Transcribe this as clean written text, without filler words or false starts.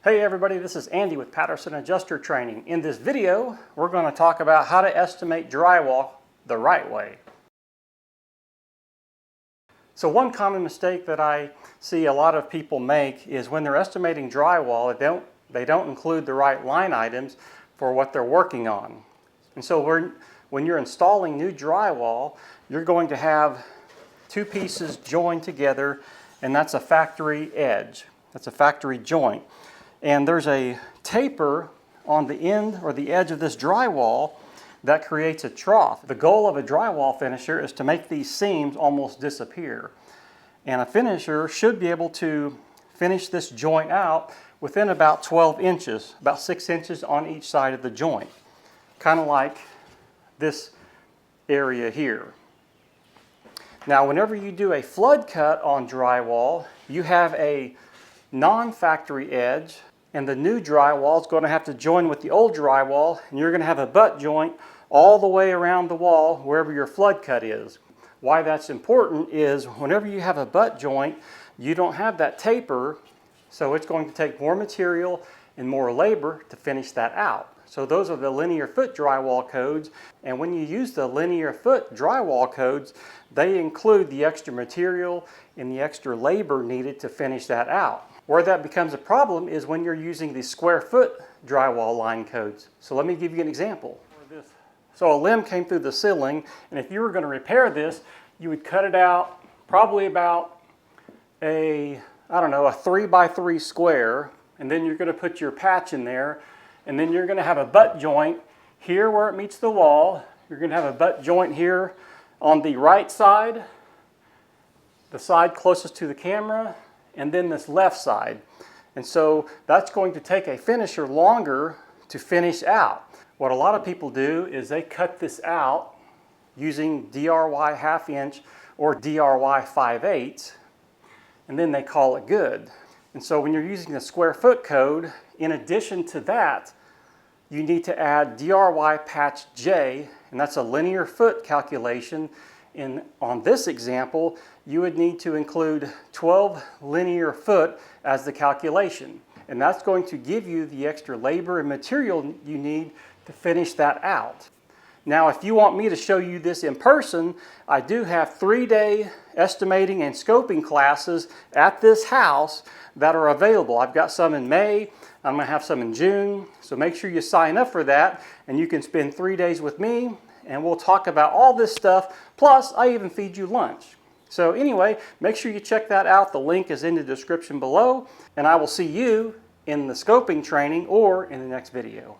Hey everybody, this is Andy with Patterson Adjuster Training. In this video, we're going to talk about how to estimate drywall the right way. So one common mistake that I see a lot of people make is when they're estimating drywall, they don't include the right line items for what they're working on. And so when you're installing new drywall, you're going to have two pieces joined together, and that's a factory edge. That's a factory joint. And there's a taper on the end or the edge of this drywall that creates a trough. The goal of a drywall finisher is to make these seams almost disappear. And a finisher should be able to finish this joint out within about 12 inches, about 6 inches on each side of the joint. Kind of like this area here. Now, whenever you do a flood cut on drywall, you have a non-factory edge, and the new drywall is going to have to join with the old drywall, and you're going to have a butt joint all the way around the wall wherever your flood cut is. Why that's important is whenever you have a butt joint, you don't have that taper, so it's going to take more material and more labor to finish that out. So those are the linear foot drywall codes, and when you use the linear foot drywall codes, they include the extra material and the extra labor needed to finish that out. Where that becomes a problem is when you're using the square foot drywall line codes. So let me give you an example. So a limb came through the ceiling, and if you were going to repair this, you would cut it out probably about a 3x3 square, and then you're going to put your patch in there, and then you're going to have a butt joint here where it meets the wall. You're going to have a butt joint here on the right side, the side closest to the camera, and then this left side. And so that's going to take a finisher longer to finish out. What a lot of people do is they cut this out using DRY 1/2 inch or DRY 5/8, and then they call it good. And so when you're using the square foot code, in addition to that, you need to add DRY patch J, and that's a linear foot calculation. On this example, you would need to include 12 linear foot as the calculation. And that's going to give you the extra labor and material you need to finish that out. Now, if you want me to show you this in person, I do have 3-day estimating and scoping classes at this house that are available. I've got some in May, I'm going to have some in June, so make sure you sign up for that, and you can spend 3 days with me, and we'll talk about all this stuff, plus I even feed you lunch. So anyway, make sure you check that out. The link is in the description below, and I will see you in the scoping training or in the next video.